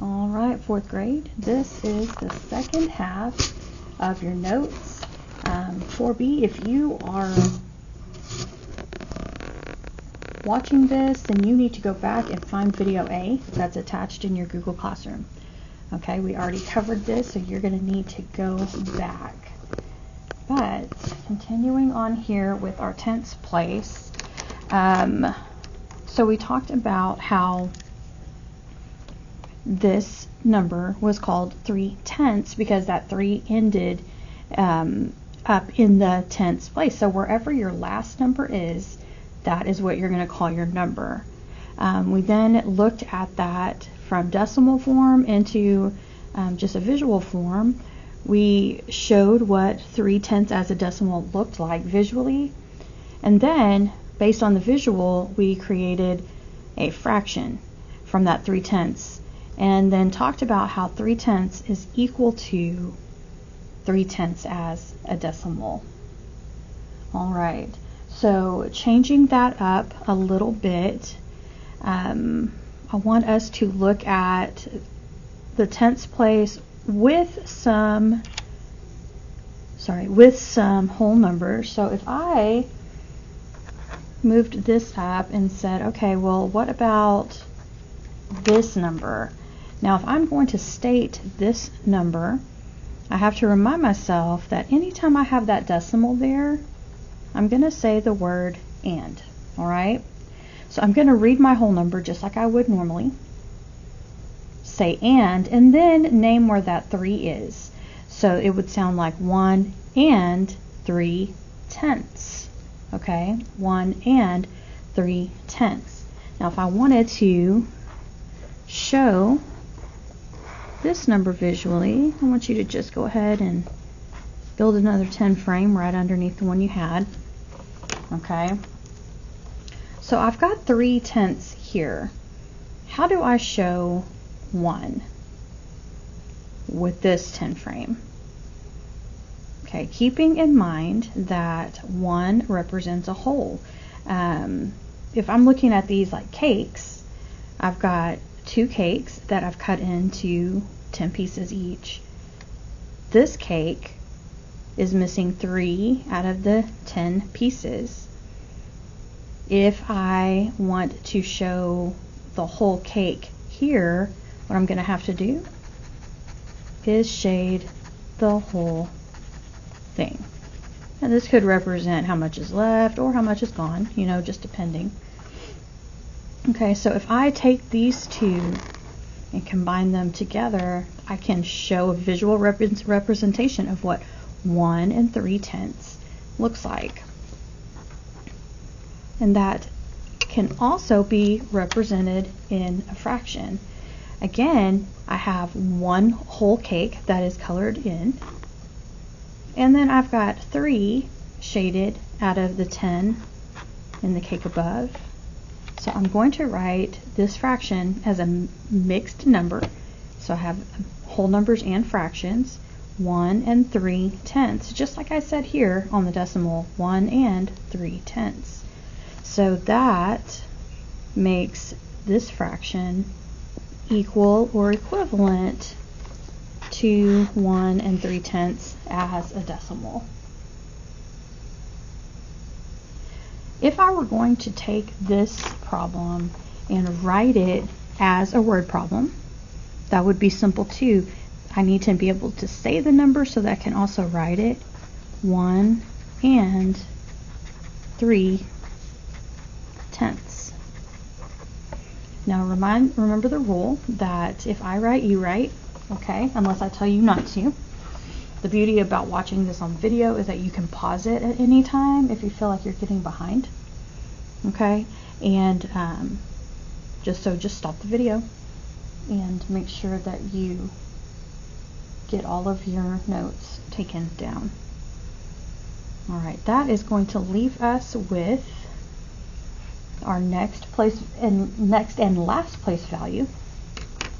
All right, fourth grade, this is the second half of your notes. 4B, if you are watching this, then you need to go back and find video A that's attached in your Google Classroom. Okay, we already covered this, so you're going to need to go back. But continuing on here with our tenths place, so we talked about how this number was called 3/10 because that 3 ended up in the tenths place. So wherever your last number is, that is what you're going to call your number. We then looked at that from decimal form into just a visual form. We showed what 3/10 as a decimal looked like visually, and then based on the visual we created a fraction from that 3/10, and then talked about how 3/10 is equal to 3/10 as a decimal. All right, so changing that up a little bit, I want us to look at the tenths place with some whole numbers. So if I moved this up and said, okay, well, what about this number? Now, if I'm going to state this number, I have to remind myself that anytime I have that decimal there, I'm going to say the word and. All right? So I'm going to read my whole number just like I would normally. Say and then name where that 3 is. So it would sound like 1 and 3/10. Okay? 1 and 3/10. Now, if I wanted to show this number visually, I want you to just go ahead and build another 10 frame right underneath the one you had. Okay? So I've got 3/10 here. How do I show 1 with this 10 frame? Okay, keeping in mind that 1 represents a whole. If I'm looking at these like cakes, I've got 2 cakes that I've cut into 10 pieces each. This cake is missing 3 out of the 10 pieces. If I want to show the whole cake here, what I'm going to have to do is shade the whole thing. And this could represent how much is left or how much is gone, you know, just depending. Okay, so if I take these two and combine them together, I can show a visual representation of what 1 and 3/10 looks like. And that can also be represented in a fraction. Again, I have 1 whole cake that is colored in, and then I've got 3 shaded out of the 10 in the cake above. So I'm going to write this fraction as a mixed number. So I have whole numbers and fractions, 1 and 3/10, just like I said here on the decimal, 1 and 3/10. So that makes this fraction equal or equivalent to 1 and 3/10 as a decimal. If I were going to take this problem and write it as a word problem, that would be simple too. I need to be able to say the number so that I can also write it 1 and 3/10. Now remember the rule that if I write, you write, okay, unless I tell you not to. The beauty about watching this on video is that you can pause it at any time if you feel like you're getting behind. Okay, and just stop the video and make sure that you get all of your notes taken down. All right, that is going to leave us with our next and last place value,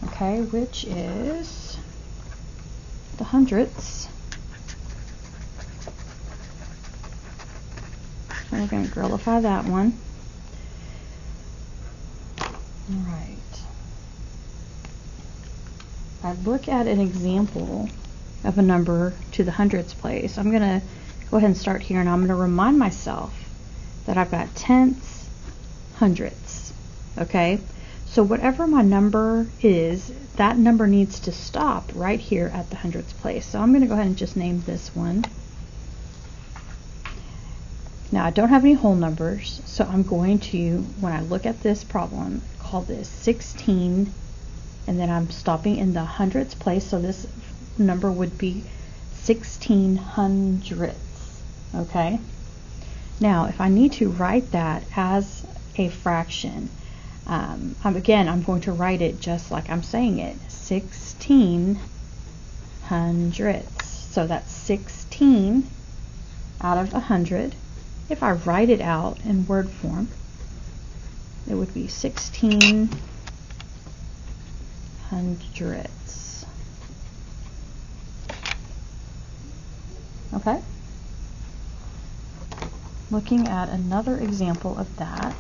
okay, which is the hundredths. So we're going to grillify that one. All right. I look at an example of a number to the hundredths place, I'm going to go ahead and start here, and I'm going to remind myself that I've got tenths, hundredths, okay? So whatever my number is, that number needs to stop right here at the hundredths place. So I'm going to go ahead and just name this one. Now I don't have any whole numbers, so I'm going to, when I look at this problem, call this 16, and then I'm stopping in the hundredths place, so this number would be 16 hundredths, okay? Now if I need to write that as a fraction, I'm going to write it just like I'm saying it, 16 hundredths. So that's 16 out of 100. If I write it out in word form, it would be 16 hundredths. Okay? Looking at another example of that,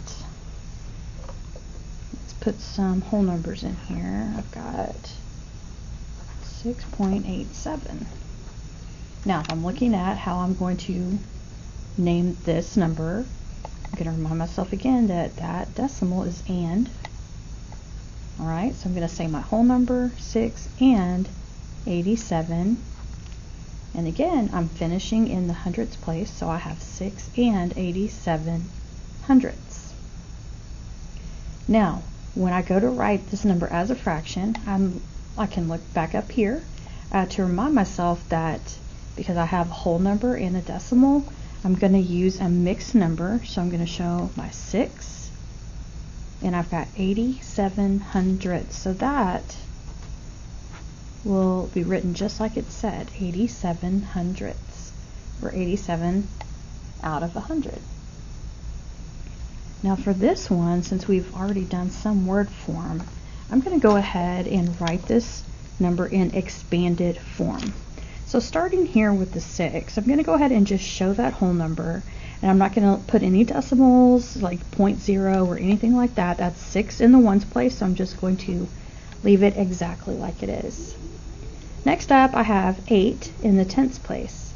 let's put some whole numbers in here. I've got 6.87. Now, if I'm looking at how I'm going to name this number, I'm going to remind myself again that that decimal is and. Alright, so I'm going to say my whole number, 6 and 87. And again, I'm finishing in the hundredths place, so I have 6 and 87 hundredths. Now, when I go to write this number as a fraction, I can look back up here to remind myself that because I have a whole number and a decimal, I'm going to use a mixed number. So I'm going to show my 6, and I've got 87 hundredths. So that will be written just like it said, 87 hundredths, or 87 out of 100. Now for this one, since we've already done some word form, I'm going to go ahead and write this number in expanded form. So starting here with the 6, I'm going to go ahead and just show that whole number, and I'm not going to put any decimals like 0.0 or anything like that. That's 6 in the ones place, so I'm just going to leave it exactly like it is. Next up, I have 8 in the tenths place.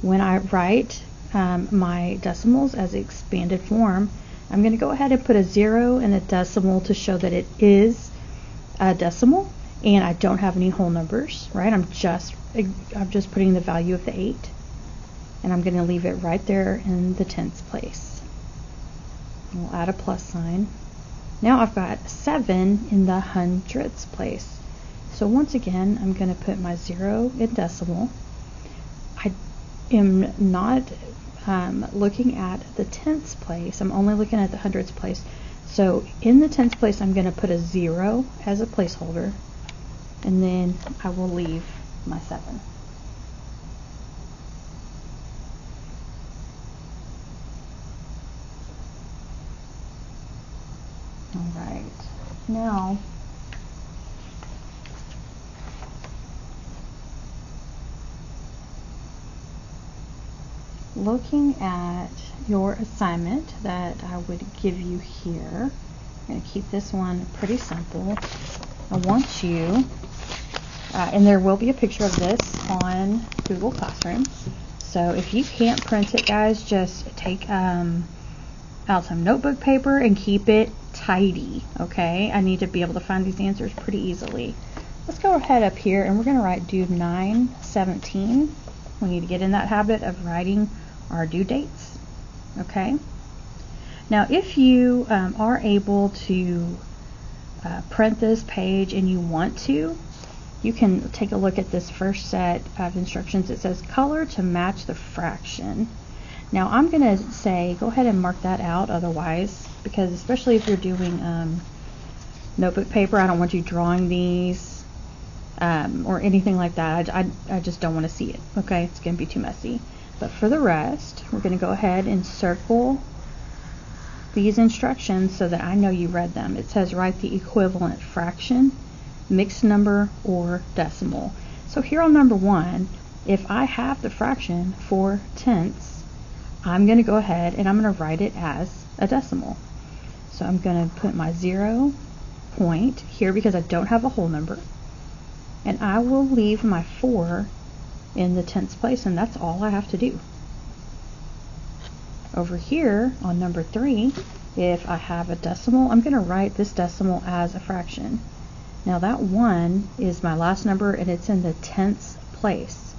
When I write my decimals as expanded form, I'm going to go ahead and put a 0 and a decimal to show that it is a decimal, and I don't have any whole numbers, right? I'm just putting the value of the 8, and I'm going to leave it right there in the tenths place. We'll add a plus sign. Now I've got 7 in the hundredths place. So once again, I'm going to put my 0 in decimal. I am not looking at the tenths place. I'm only looking at the hundredths place. So in the tenths place, I'm going to put a 0 as a placeholder, and then I will leave my 7. Alright, now looking at your assignment that I would give you here, I'm going to keep this one pretty simple. I want you, and there will be a picture of this on Google Classroom, so if you can't print it, guys, just take out some notebook paper and keep it tidy, okay? I need to be able to find these answers pretty easily. Let's go ahead up here, and we're going to write due 9/17. We need to get in that habit of writing our due dates, okay? Now, if you are able to print this page and you want to, you can take a look at this first set of instructions. It says color to match the fraction. Now I'm going to say go ahead and mark that out otherwise, because especially if you're doing notebook paper, I don't want you drawing these or anything like that. I just don't want to see it, okay? It's going to be too messy. But for the rest, we're going to go ahead and circle these instructions so that I know you read them. It says write the equivalent fraction, mixed number, or decimal. So here on number 1, if I have the fraction 4 tenths, I'm going to go ahead and I'm going to write it as a decimal. So I'm going to put my 0 point here because I don't have a whole number. and I will leave my 4 in the tenths place, and that's all I have to do. Over here on number 3, if I have a decimal, I'm going to write this decimal as a fraction. Now that 1 is my last number and it's in the tenths place.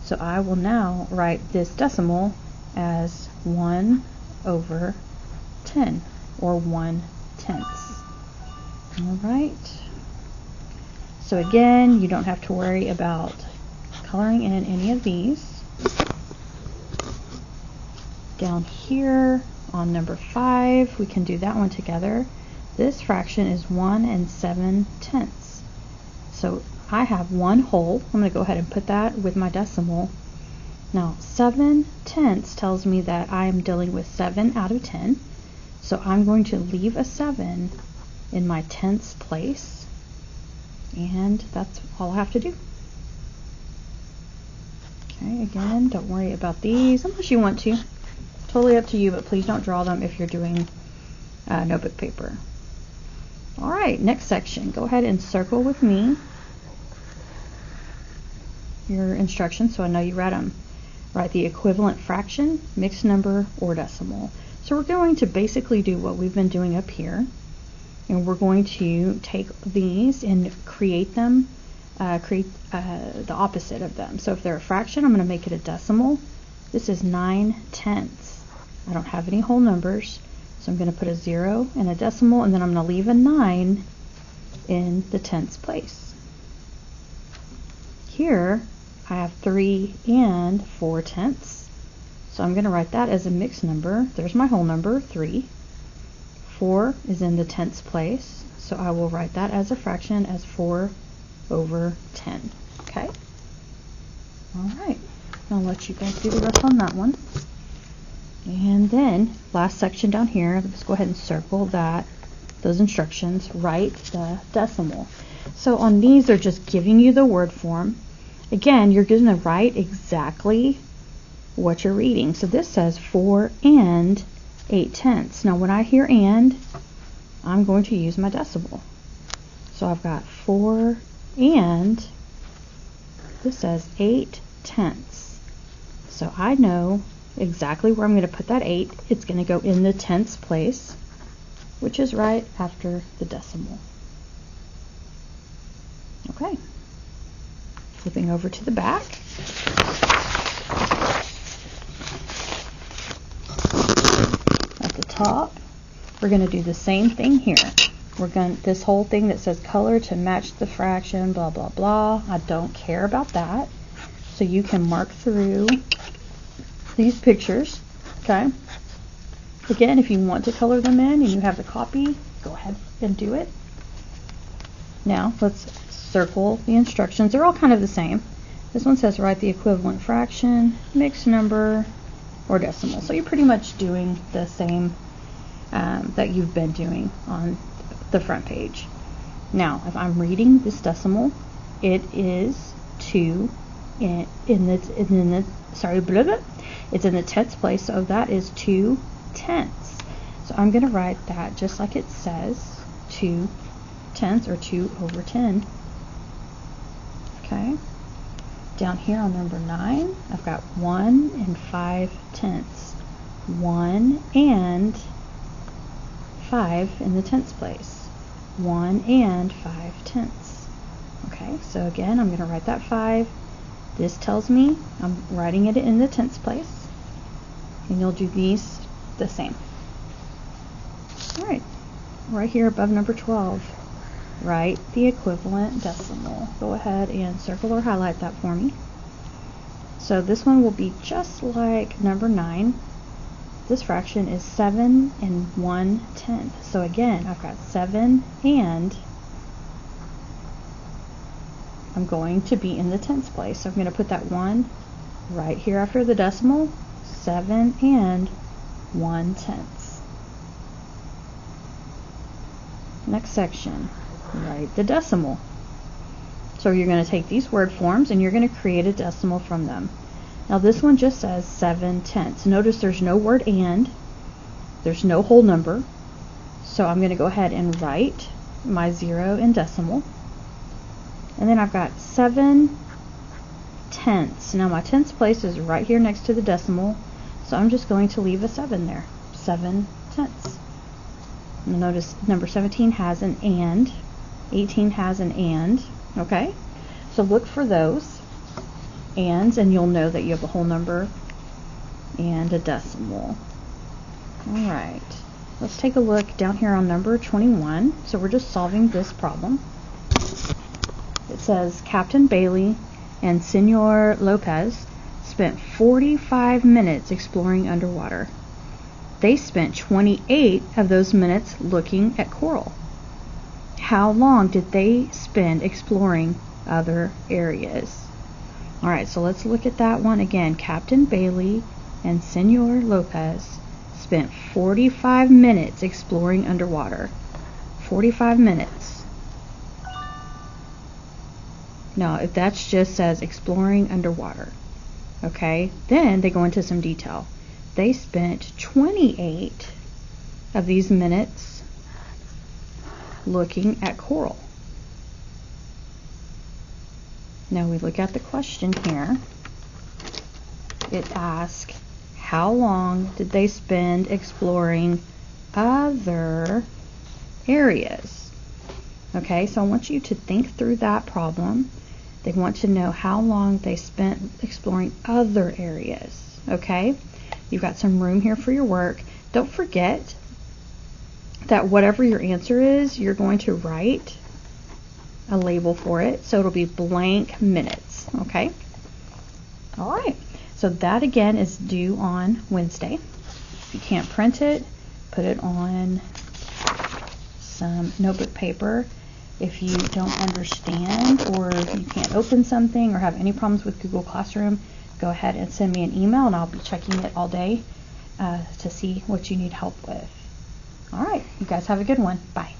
So I will now write this decimal as 1/10, or 1/10. Alright. So again, you don't have to worry about coloring in any of these. Down here on number 5, we can do that one together. This fraction is 1 7/10. So I have 1 whole. I'm going to go ahead and put that with my decimal. Now 7/10 tells me that I am dealing with 7 out of 10. So I'm going to leave a 7 in my tenths place. And that's all I have to do. Okay, again, don't worry about these unless you want to. Totally up to you, but please don't draw them if you're doing notebook paper. Alright, next section. Go ahead and circle with me your instructions so I know you read them. Write the equivalent fraction, mixed number, or decimal. So we're going to basically do what we've been doing up here. And we're going to take these and create them, the opposite of them. So if they're a fraction, I'm going to make it a decimal. This is 9/10. I don't have any whole numbers, so I'm going to put a 0 and a decimal, and then I'm going to leave a 9 in the tenths place. Here I have 3 4/10, so I'm going to write that as a mixed number. There's my whole number, 3. 4 is in the tenths place, so I will write that as a fraction as 4/10. Okay? Alright, I'll let you guys do the rest on that one. And then, last section down here, let's go ahead and circle those instructions. Write the decimal. So on these, they're just giving you the word form. Again, you're going to write exactly what you're reading. So this says 4 8/10. Now when I hear and, I'm going to use my decimal. So I've got 4 and, this says 8/10. So I know exactly where I'm going to put that 8. It's going to go in the tenths place, which is right after the decimal. Okay. Flipping over to the back. At the top, we're going to do the same thing here. We're going this whole thing that says color to match the fraction, blah, blah, blah. I don't care about that. So you can mark through these pictures, okay? Again, if you want to color them in and you have the copy, go ahead and do it. Now, let's circle the instructions. They're all kind of the same. This one says write the equivalent fraction, mixed number, or decimal. So you're pretty much doing the same that you've been doing on the front page. Now, if I'm reading this decimal, it is 2 it's in the tenths place, so that is 2/10. So I'm going to write that just like it says, 2/10 or 2/10. Okay. Down here on number 9, I've got 1 5/10. 1 and 5 in the tenths place. 1 5/10. Okay, so again, I'm going to write that 5. This tells me I'm writing it in the tenths place. And you'll do these the same. Alright, right here above number 12, write the equivalent decimal. Go ahead and circle or highlight that for me. So this one will be just like number 9. This fraction is 7 1/10. So again, I've got 7 and I'm going to be in the tenths place. So I'm going to put that 1 right here after the decimal. 7 1/10. Next section, write the decimal. So you're going to take these word forms and you're going to create a decimal from them. Now this one just says 7/10. Notice there's no word and, there's no whole number. So I'm going to go ahead and write my 0 in decimal. And then I've got 7 tenths. Now my tenths place is right here next to the decimal, so I'm just going to leave a 7 there. 7 tenths. You'll notice number 17 has an and, 18 has an and, okay? So look for those ands, and you'll know that you have a whole number and a decimal. All right, let's take a look down here on number 21. So we're just solving this problem. It says Captain Bailey and Senor Lopez spent 45 minutes exploring underwater. They spent 28 of those minutes looking at coral. How long did they spend exploring other areas? All right, so let's look at that one again. Captain Bailey and Senor Lopez spent 45 minutes exploring underwater. 45 minutes. Now, if that just says exploring underwater, okay, then they go into some detail. They spent 28 of these minutes looking at coral. Now we look at the question here. It asks, how long did they spend exploring other areas? Okay, so I want you to think through that problem. They want to know how long they spent exploring other areas. Okay, you've got some room here for your work. Don't forget that whatever your answer is, you're going to write a label for it. So it'll be blank minutes. Okay, all right. So that again is due on Wednesday. If you can't print it, put it on some notebook paper. If you don't understand or you can't open something or have any problems with Google Classroom, go ahead and send me an email and I'll be checking it all day to see what you need help with. All right, you guys have a good one. Bye.